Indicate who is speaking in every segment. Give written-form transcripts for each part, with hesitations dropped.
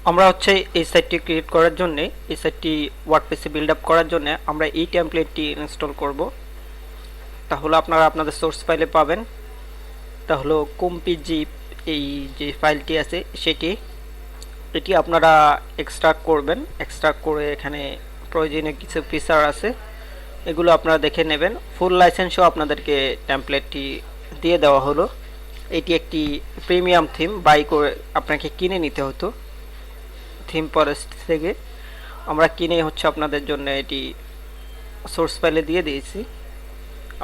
Speaker 1: আমরা হচ্ছে এই সাইটটি ক্রিয়েট করার জন্য, এই সাইটটি ওয়ার্ডপ্রেসে বিল্ড আপ করার জন্য আমরা এই টেমপ্লেটটি ইনস্টল করব। তাহলে আপনারা আপনাদের সোর্স ফাইলে পাবেন। তাহলে কম্পিজিপ এই যে ফাইলটি আছে এটি আপনারা এক্সট্রাক্ট করবেন। এক্সট্রাক্ট করে এখানে প্রয়োজনীয় কিছু ফিচার আছে, এগুলো আপনারা দেখে নেবেন। ফুল লাইসেন্সও আপনাদেরকে টেমপ্লেটটি দিয়ে দেওয়া হলো। এটি একটি প্রিমিয়াম থিম, বাই করে আপনাকে কিনে নিতে হতো থিম ফরেস্ট থেকে। আমরা কিনে হচ্ছে আপনাদের জন্য এটি সোর্স ফাইলে দিয়ে দিয়েছি।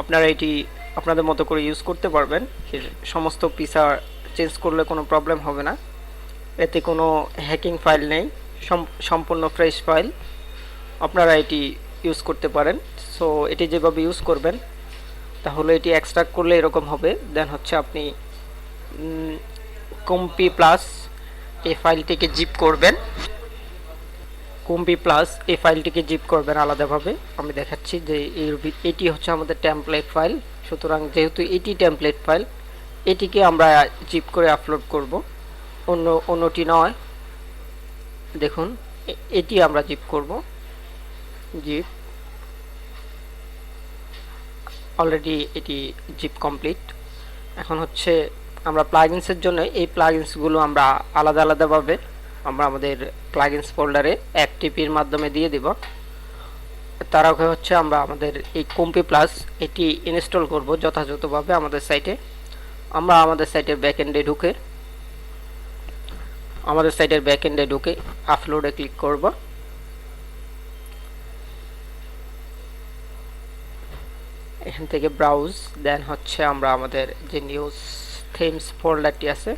Speaker 1: আপনারা এটি আপনাদের মতো করে ইউজ করতে পারবেন। এর সমস্ত ফিচার চেঞ্জ করলে কোনো প্রবলেম হবে না। এতে কোনো হ্যাকিং ফাইল নেই, সম্পূর্ণ ফ্রেশ ফাইল। আপনারা এটি ইউজ করতে পারেন। সো এটি যেভাবে ইউজ করবেন, তাহলে এটি এক্সট্রাক্ট করলে এরকম হবে। দেন হচ্ছে আপনি কম্পি প্লাস এই ফাইলটিকে জিপ করবেন। কম্পি প্লাস এই ফাইলটিকে জিপ করবেন আলাদাভাবে। আমি দেখাচ্ছি যে এটি হচ্ছে আমাদের টেমপ্লেট ফাইল। সুতরাং যেহেতু এটি টেমপ্লেট ফাইল, এটিকে আমরা জিপ করে আপলোড করব, অন্যটি নয়। দেখুন এটি আমরা জিপ করব। জিপ অলরেডি এটি জিপ কমপ্লিট। এখন হচ্ছে আমরা প্লাগইনসের জন্য এই প্লাগইনসগুলো আমরা আলাদাভাবে আমরা আমাদের প্লাগইনস ফোল্ডারে অ্যাক্টিভির মাধ্যমে দিয়ে দিব। তার আগে হচ্ছে আমরা আমাদের এই কম্পি প্লাস এটি ইনস্টল করব যথাযথভাবে আমাদের সাইটে। আমরা আমাদের সাইটের ব্যাকএন্ডে ঢুকে আপলোডে ক্লিক করব। এখান থেকে ব্রাউজ, দেন হচ্ছে আমরা আমাদের যে নিউজ থিমস ফোল্ডারটি আছে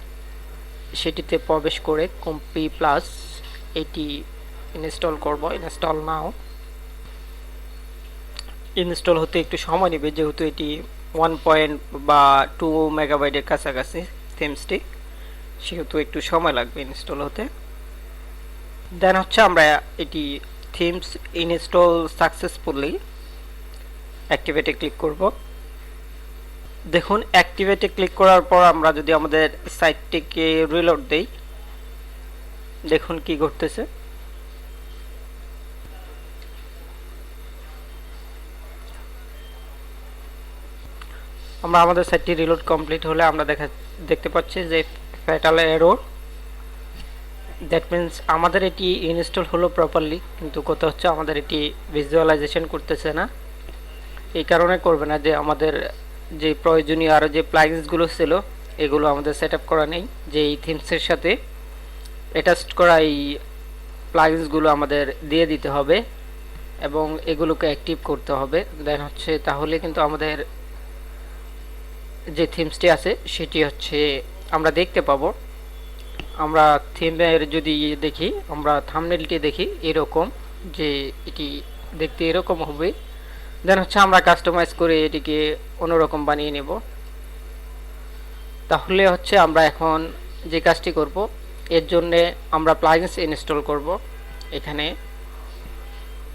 Speaker 1: সেটিতে প্রবেশ করে কম্পি প্লাস এটি ইনস্টল করব। ইনস্টল নাও। ইনস্টল হতে একটু সময় নেবে, যেহেতু এটি 1.2 মেগাবাইটের কাছাকাছি থিমসটি, সেহেতু একটু সময় লাগবে ইনস্টল হতে। দেন হচ্ছে আমরা এটি থিমস ইনস্টল সাকসেসফুলি, অ্যাক্টিভেটে ক্লিক করব। দেখুন অ্যাক্টিভেটে ক্লিক করার পর আমরা যদি আমাদের সাইটটিকে রিলোড দেই, দেখুন কি ঘটতেছে। আমরা আমাদের সাইটটি রিলোড কমপ্লিট হলে আমরা দেখতে পাচ্ছি যে ফ্যাটাল এরর। দ্যাট মিন্স আমাদের এটি ইনস্টল হলো প্রপারলি, কিন্তু কথা হচ্ছে আমাদের এটি ভিজুয়ালাইজেশন করতেছে না। এই কারণে করবে না যে আমাদের যে প্রয়োজনীয় আরও যে প্লাগইনসগুলো ছিল এগুলো আমাদের সেট আপ করা নেই। যে এই থিমসের সাথে অ্যাটাচড করা এই প্লাগইনসগুলো আমাদের দিয়ে দিতে হবে এবং এগুলোকে অ্যাক্টিভ করতে হবে। দেন হচ্ছে তাহলে কিন্তু আমাদের যে থিমসটি আছে সেটি হচ্ছে আমরা দেখতে পাবো। আমরা থিমের যদি দেখি, আমরা থাম্বনেলটি দেখি এরকম, যে এটি দেখতে এরকম হবে। দেন হচ্ছে আমরা কাস্টমাইজ করে এটিকে অন্যরকম বানিয়ে নেব। তাহলে হচ্ছে আমরা এখন যে কাজটি করব, এর জন্য আমরা প্লাগইনস ইনস্টল করব এখানে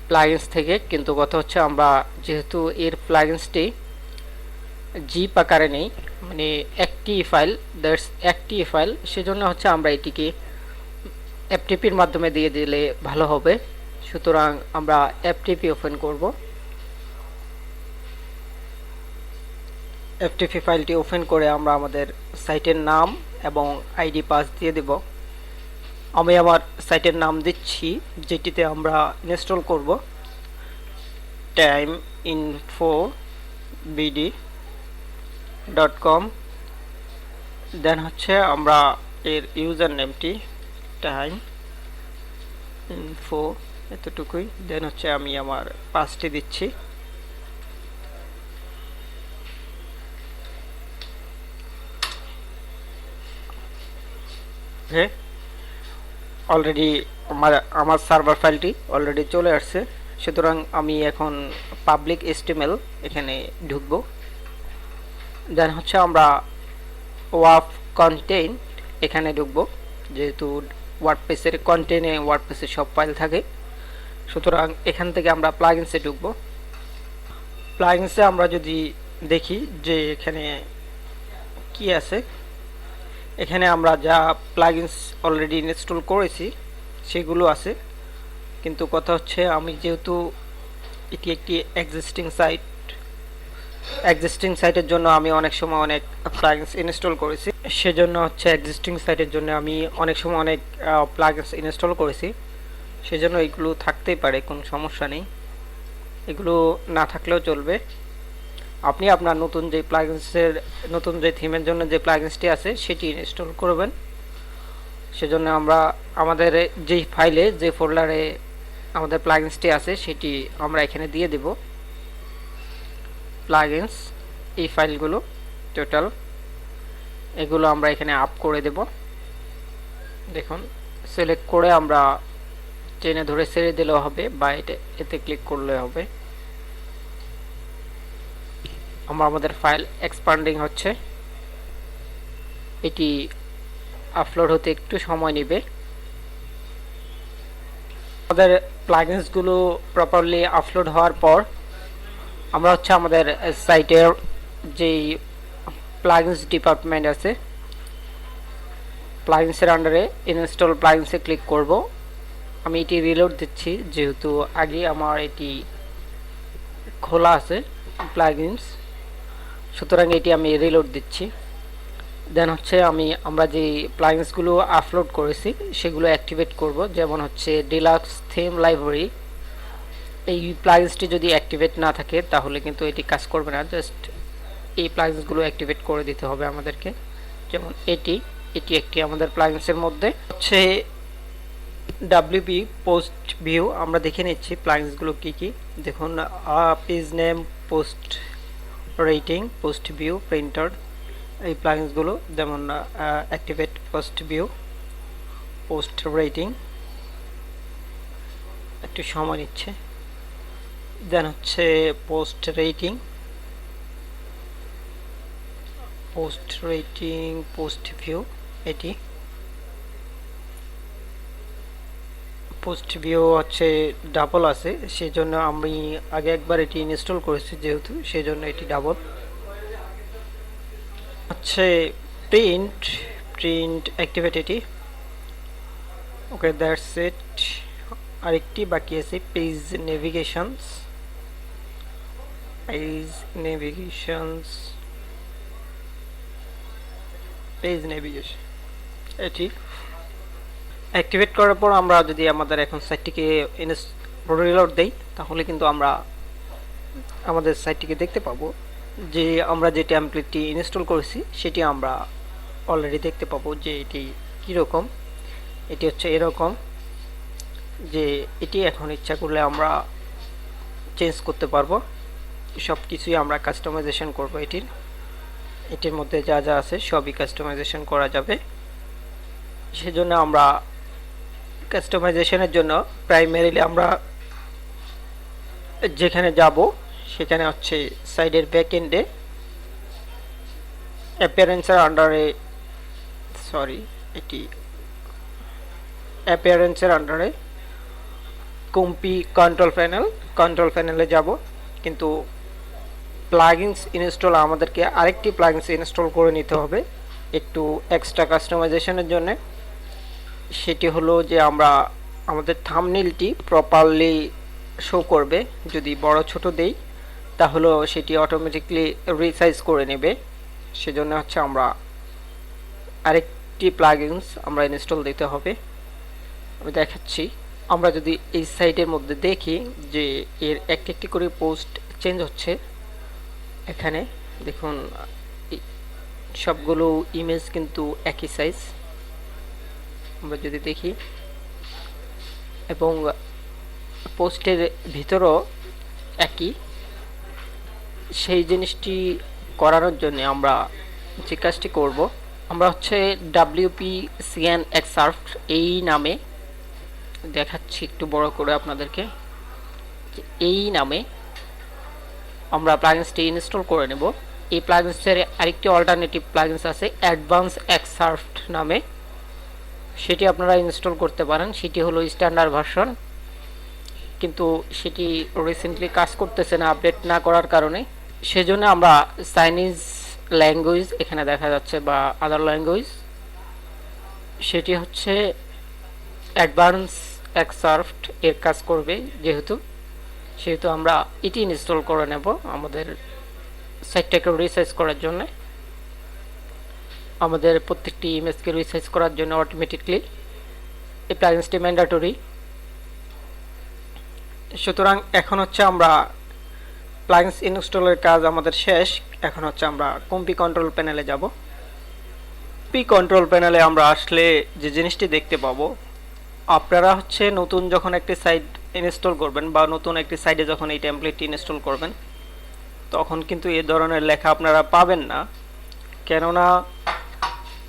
Speaker 1: প্লাগইনস থেকে। কিন্তু কথা হচ্ছে আমরা যেহেতু এর প্লাগইনসটি জিপ আকারে নেই, মানে একটি ফাইল, দ্যাটস একটি ফাইল, সেজন্য হচ্ছে আমরা এটিকে এফটিপির মাধ্যমে দিয়ে দিলে ভালো হবে। সুতরাং আমরা এফটিপি ওপেন করব। এফটিপি ফাইলটি ওপেন করে আমরা আমাদের সাইটের নাম এবং আইডি পাস দিয়ে দেব। আমি আমার সাইটের নাম দিচ্ছি যেটিতে আমরা ইনস্টল করব, timeinfobd.com। দেন হচ্ছে আমরা এর ইউজার নেমটি টাইম ইনফো এতটুকুই। দেন হচ্ছে আমি আমার পাসটি দিচ্ছি। অলরেডি আমার সার্ভার ফাইলটি অলরেডি চলে আসছে। সুতরাং আমি এখন পাবলিক HTML এখানে ঢুকবো। দেন হচ্ছে আমরা ওয়াফ কন্টেন্ট এখানে ঢুকবো, যেহেতু ওয়ার্ডপ্রেসের কন্টেন্টে ওয়ার্ডপ্রেসের সব ফাইল থাকে। সুতরাং এখান থেকে আমরা প্লাগইনসে ঢুকবো। প্লাগইনসে আমরা যদি দেখি যে এখানে কি আছে, এখানে আমরা যা প্লাগইনস অলরেডি ইনস্টল করেছি সেগুলো আছে। কিন্তু কথা হচ্ছে আমি যেহেতু এটি একটি এক্সিস্টিং সাইটের জন্য আমি অনেক সময় অনেক প্লাগইনস ইনস্টল করেছি, সেজন্য হচ্ছে এক্সিস্টিং সাইটের জন্য আমি অনেক সময় অনেক প্লাগইনস ইনস্টল করেছি, সেজন্য এগুলো থাকতেই পারে, কোনো সমস্যা নেই, এগুলো না থাকলেও চলবে। আপনি আপনার নতুন যে থিমের জন্য যে প্লাগইনসটি আছে সেটি ইনস্টল করবেন। সেজন্য আমরা আমাদের যেই ফাইলে যে ফোল্ডারে আমাদের প্লাগইনসটি আছে সেটি আমরা এখানে দিয়ে দেব। প্লাগইনস এই ফাইলগুলো টোটাল এগুলো আমরা এখানে আপ করে দেব। দেখুন সিলেক্ট করে আমরা টেনে ধরে ছেড়ে দিলেও হবে বা এতে ক্লিক করলে হবে। আমাদের ফাইল এক্সপান্ডিং হচ্ছে, এটি আপলোড হতে একটু সময় নেবে। আমাদের প্লাগইনসগুলো প্রপারলি আপলোড হওয়ার পর আমরা হচ্ছে আমাদের সাইটের যেই প্লাগইনস ডিপার্টমেন্ট আছে প্লাগইনসের আন্ডারে ইনস্টল প্লাগইনসে ক্লিক করব। আমি এটি রিলোড দিচ্ছি যেহেতু আগে আমার এটি খোলা আছে প্লাগইনস, সুতরাং এটি আমি রিলোড দিচ্ছি। দেন হচ্ছে আমরা যে প্লাগইনসগুলো আপলোড করেছি সেগুলো অ্যাক্টিভেট করব। যেমন হচ্ছে ডিলাক্স থিম লাইব্রেরি, এই প্লাগইনসটি যদি অ্যাক্টিভেট না থাকে তাহলে কিন্তু এটি কাজ করবে না। জাস্ট এই প্লাগইনসগুলো অ্যাক্টিভেট করে দিতে হবে আমাদেরকে। যেমন এটি একটি আমাদের প্লাগইনসের মধ্যে হচ্ছে ডাব্লিউপি পোস্ট ভিউ। আমরা দেখে নিচ্ছি প্লাগইনসগুলো কি কি। দেখুন page name, post rating, post view, printer, এই প্লাগইনসগুলো যেমন activate post view, post rating, একটু সময় নিচ্ছে। দেন হচ্ছে পোস্ট রেটিং, পোস্ট ভিউ, এটি পোস্ট ভিউ হচ্ছে ডাবল আছে, সেজন্য আমি আগে একবার এটি ইনস্টল করেছি যেহেতু, সেজন্য এটি ডাবল হচ্ছে। প্রিন্ট অ্যাক্টিভেট এটি, ওকে দ্যাটস ইট। আরেকটি বাকি আছে পেজ নেভিগেশনস, এটি অ্যাক্টিভেট করার পর আমরা যদি আমাদের এখন সাইটটিকে রিলোড দেই তাহলে কিন্তু আমরা আমাদের সাইটটিকে দেখতে পাবো যে আমরা যে টেমপ্লেটটি ইনস্টল করেছি সেটি আমরা অলরেডি দেখতে পাবো যে এটি কীরকম। এটি হচ্ছে এরকম যে এটি এখন ইচ্ছা করলে আমরা চেঞ্জ করতে পারবো, সব কিছুই আমরা কাস্টমাইজেশন করবো। এটির মধ্যে যা যা আছে সবই কাস্টমাইজেশন করা যাবে। সেজন্য আমরা কাস্টমাইজেশনের জন্য প্রাইমারিলি আমরা যেখানে যাব সেখানে হচ্ছে সাইডের ব্যাক এন্ডে অ্যাপিয়ারেন্সের আন্ডারে কম্পি কন্ট্রোল প্যানেলে যাব। কিন্তু প্লাগইনস ইনস্টল আমাদেরকে আরেকটি প্লাগইনস ইনস্টল করে নিতে হবে একটু এক্সট্রা কাস্টমাইজেশনের জন্য। সেটি হলো যে আমাদের থাম্বনেইলটি প্রপারলি শো করবে। যদি বড় ছোট দেই তাহলে সেটি অটোমেটিকলি রিসাইজ করে নেবে। সেজন্য হচ্ছে আমরা আরেকটি প্লাগইনস আমরা ইনস্টল দিতে হবে। আমি দেখাচ্ছি। আমরা যদি এই সাইটের মধ্যে দেখি যে এর একটি করে পোস্ট চেঞ্জ হচ্ছে, এখানে দেখুন সবগুলো ইমেজ কিন্তু একই সাইজ আমরা যদি দেখি, এবং পোস্টের ভিতরও একই। সেই জিনিসটি করানোর জন্য আমরা যে কাজটি করব, আমরা হচ্ছে ডাব্লিউপি সিএন এক্সার্ফট এই নামে দেখাচ্ছি একটু বড় করে আপনাদেরকে, এই নামে আমরা প্লাগইনসটি ইনস্টল করে নেব। এই প্লাগইনসের আরেকটি অল্টারনেটিভ প্লাগইনস আছে অ্যাডভান্স এক্সার্ফট নামে, সেটি আপনারা ইনস্টল করতে পারেন। সেটি হলো স্ট্যান্ডার্ড ভার্সন, কিন্তু সেটি রিসেন্টলি কাজ করতেছে না আপডেট না করার কারণে। সেজন্য আমরা চাইনিজ ল্যাঙ্গুয়েজ এখানে দেখা যাচ্ছে বা আদার ল্যাঙ্গুয়েজ, সেটি হচ্ছে অ্যাডভান্স এক্সার্ফট এর কাজ করবে, সেহেতু আমরা এটি ইনস্টল করে নেব আমাদের সাইটটাকে রিসাইজ করার জন্য। আমাদের প্রত্যেকটি ইমেজকে রিসাইজ করার জন্য অটোমেটিকলি এই প্লাগইনসটি ম্যান্ডেটরি। সুতরাং এখন হচ্ছে আমরা প্লাগইনস ইনস্টলের কাজ আমাদের শেষ। এখন হচ্ছে আমরা কম্পি কন্ট্রোল প্যানেলে যাব। কম্পি কন্ট্রোল প্যানেলে আমরা আসলে যে জিনিসটি দেখতে পাবো, আপনারা হচ্ছে নতুন যখন একটি সাইট ইনস্টল করবেন বা নতুন একটি সাইটে যখন এই টেমপ্লেটটি ইনস্টল করবেন, তখন কিন্তু এই ধরনের লেখা আপনারা পাবেন না। কেননা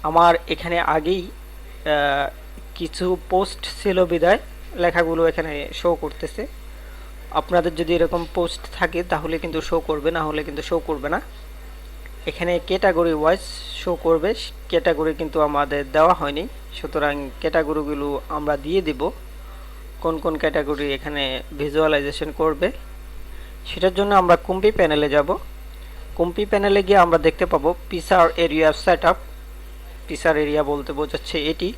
Speaker 1: আমার এখানে আগেই কিছু পোস্ট ছিল বিদায় লেখাগুলো এখানে শো করতেছে। আপনাদের যদি এরকম পোস্ট থাকে তাহলে কিন্তু শো করবে, না হলে কিন্তু শো করবে না। এখানে ক্যাটাগরি ওয়াইজ শো করবে, ক্যাটাগরি কিন্তু আমাদের দেওয়া হয়নি। সুতরাং ক্যাটাগরিগুলো আমরা দিয়ে দেব, কোন কোন ক্যাটাগরি এখানে ভিজুয়ালাইজেশন করবে। সেটার জন্য আমরা কম্পি প্যানেলে যাব। কম্পি প্যানেলে গিয়ে আমরা দেখতে পাবো পিসার এরিয়া সেটআপ। পিসার এরিয়া বলতে বোঝাচ্ছে এটি,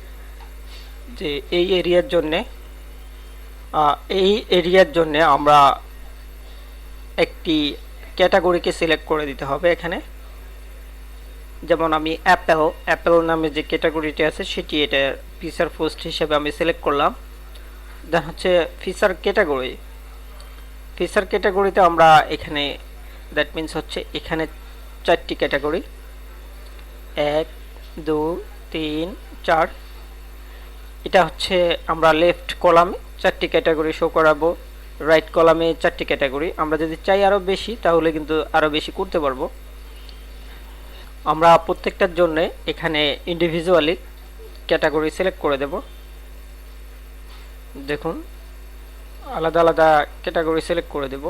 Speaker 1: যে এই এরিয়ার জন্য আমরা একটি ক্যাটাগরিকে সিলেক্ট করে দিতে হবে এখানে। যেমন আমি অ্যাপেল নামে যে ক্যাটাগরিটি আছে সেটি এটা ফিচার পোস্ট হিসেবে আমি সিলেক্ট করলাম। দেন হচ্ছে ফিচার ক্যাটাগরিতে আমরা এখানে দ্যাট মিনস হচ্ছে এখানে 4টি ক্যাটাগরি, 1 2 3 4। এটা হচ্ছে আমরা লেফট কলামে 4টি ক্যাটাগরি শো করাবো, রাইট কলামে 4টি ক্যাটাগরি। আমরা যদি চাই আরও বেশি তাহলে কিন্তু আরও বেশি করতে পারবো। আমরা প্রত্যেকটার জন্য এখানে ইন্ডিভিজুয়ালি ক্যাটাগরি সিলেক্ট করে দেব। দেখুন আলাদা আলাদা ক্যাটাগরি সিলেক্ট করে দেব,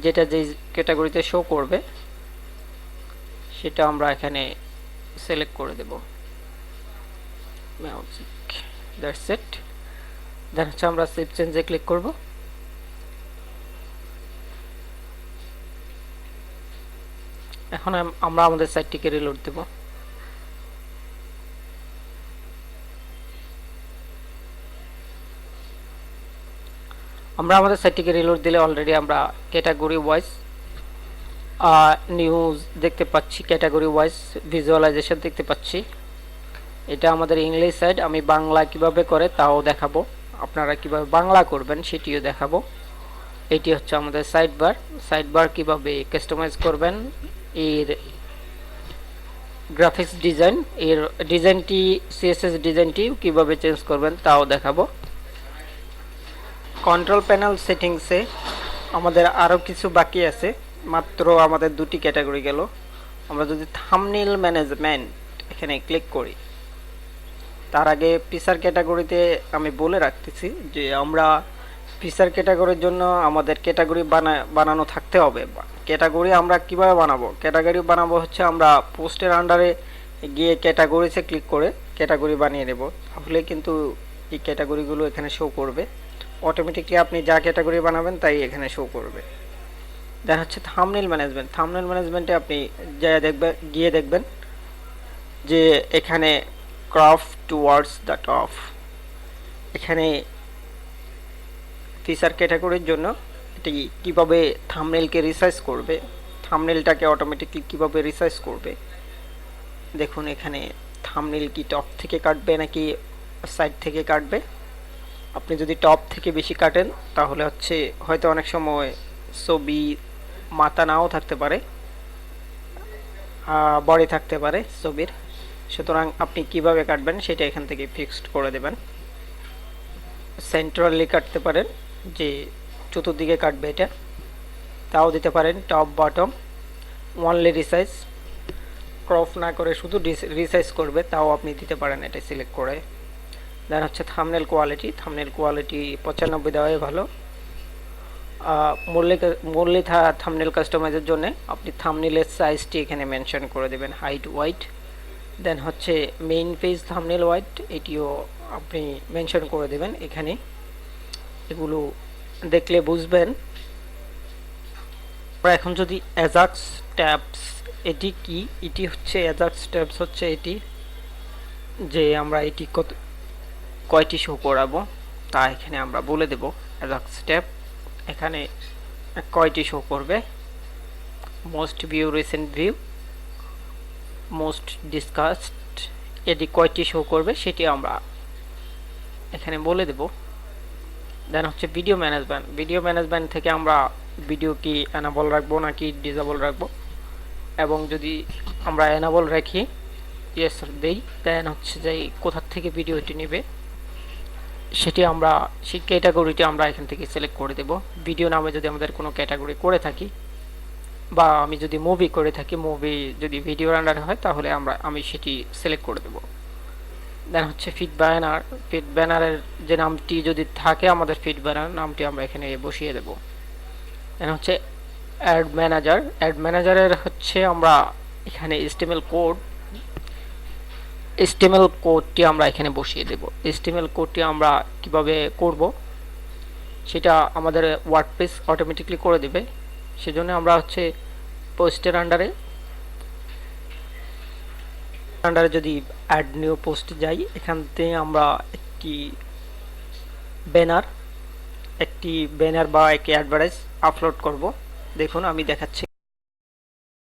Speaker 1: যেটা যে ক্যাটাগরিতে শো করবে সেটা আমরা এখানে সিলেক্ট করে দেব। Music, that's it. দেন হচ্ছে আমরা সেভ চেঞ্জে ক্লিক করব। এখন আমরা আমাদের সাইটটিকে রিলোড দেব। আমরা আমাদের সাইটটিকে রিলোড দিলে অলরেডি আমরা ক্যাটাগরি ওয়াইজ নিউজ দেখতে পাচ্ছি, ক্যাটাগরি ওয়াইজ ভিজুয়ালাইজেশন দেখতে পাচ্ছি। এটা আমাদের ইংলিশ সাইট। আমি বাংলা কিভাবে করে তাও দেখাবো, আপনারা কিভাবে বাংলা করবেন সেটিও দেখাবো। এটি হচ্ছে আমাদের সাইড বার কিভাবে কাস্টমাইজ করবেন, এর গ্রাফিক্স ডিজাইন, এর ডিজাইনটি সিএসএস ডিজাইনটি কিভাবে চেঞ্জ করবেন তাও দেখাবো। কন্ট্রোল প্যানেল সেটিংসে আমাদের আরও কিছু বাকি আছে, মাত্র আমাদের 2টি ক্যাটাগরি গেল। আমরা যদি থাম্বনেইল ম্যানেজমেন্ট এখানে ক্লিক করি, তার আগে পিসার ক্যাটাগরিতে আমি বলে রাখতেছি যে আমরা পিসার ক্যাটাগরির জন্য আমাদের ক্যাটাগরি বানানো থাকতে হবে। ক্যাটাগরি আমরা কিভাবে বানাবো? ক্যাটাগরি বানাবো হচ্ছে আমরা পোস্টের আন্ডারে গিয়ে ক্যাটাগরিতে ক্লিক করে ক্যাটাগরি বানিয়ে নেব, তাহলে কিন্তু এই ক্যাটাগরিগুলো এখানে শো করবে অটোমেটিকলি। আপনি যা ক্যাটাগরি বানাবেন তাই এখানে শো করবে। দেন হচ্ছে থাম্বনেইল ম্যানেজমেন্টে আপনি গিয়ে দেখবেন যে এখানে ক্রাফট টুয়ার্ডস দ্য টপ, এখানে ফিচার ক্যাটাগরির জন্য এটি কীভাবে থাম্বনেইলকে রিসাইজ করবে, থাম্বনেইলটাকে অটোমেটিকলি কীভাবে রিসাইজ করবে। দেখুন এখানে থাম্বনেইল কি টপ থেকে কাটবে নাকি সাইড থেকে কাটবে। আপনি যদি টপ থেকে বেশি কাটেন তাহলে হচ্ছে হয়তো অনেক সময় ছবি মাথা নাও থাকতে পারে, বডি থাকতে পারে ছবির। সুতরাং আপনি কিভাবে কাটবেন সেটা এখান থেকে ফিক্সড করে দেবেন। সেন্ট্রালি কাটতে পারেন, যে চতুর্দিকে কাটবে এটা, তাও দিতে পারেন। Top bottom, only resize, crop না করে শুধু রিসাইজ করবে, তাও আপনি দিতে পারেন এটা সিলেক্ট করে। দেন হচ্ছে থাম্বনেইল কোয়ালিটি 95 দেওয়াই ভালো। মূল্যে থাম্বনেইল কাস্টমাইজের জন্য আপনি থাম্বনেইলের সাইজটি এখানে মেনশন করে দেবেন, হাইট ওয়াইড। দেন হচ্ছে মেইন পেজ থাম্বনেইল ওয়াইড, এটিও আপনি মেনশন করে দেবেন এখানে। এগুলো দেখলে বুঝবেন। এখন যদি অ্যাজাক্স ট্যাবস, এটি কি? এটি হচ্ছে অ্যাজাক্স ট্যাবস হচ্ছে এটি, যে আমরা এটি কয়টি শো করাবো তা এখানে আমরা বলে দেব। স্টেপ এখানে কয়টি শো করবে, most view, recent view, most discussed, এটি কয়টি শো করবে সেটি আমরা এখানে বলে দেব। দেন হচ্ছে ভিডিও ম্যানেজমেন্ট। ভিডিও ম্যানেজমেন্ট থেকে আমরা ভিডিও কি এনাবল রাখবো নাকি ডিসেবল রাখবো, এবং যদি আমরা এনাবল রাখি ইয়েস দেই, দেন হচ্ছে যে কোথা থেকে ভিডিওটি নেবে সেটি আমরা সেই ক্যাটাগরিটি আমরা এখান থেকে সিলেক্ট করে দেব। ভিডিও নামে যদি আমাদের কোনো ক্যাটাগরি করে থাকি, বা আমি যদি মুভি করে থাকি, মুভি যদি ভিডিওর আন্ডারে হয় তাহলে আমি সেটি সিলেক্ট করে দেব। দেন হচ্ছে ফিড ব্যানার। ফিড ব্যানারের যে নামটি যদি থাকে আমাদের ফিড ব্যানার নামটি আমরা এখানে বসিয়ে দেব। দেন হচ্ছে অ্যাড ম্যানেজার। অ্যাড ম্যানেজারের হচ্ছে আমরা এখানে HTML কোডটি আমরা এখানে বসিয়ে দেব। HTML কোডটি আমরা কিভাবে করব সেটা আমাদের ওয়ার্ডপ্রেস অটোমেটিকলি করে দেবে। সেজন্য আমরা হচ্ছে পোস্টের আন্ডারে যদি অ্যাড নিউ পোস্ট যাই, এখান থেকে আমরা একটি ব্যানার বা একটি অ্যাডভার্টাইজ আপলোড করব। দেখুন আমি দেখাচ্ছি।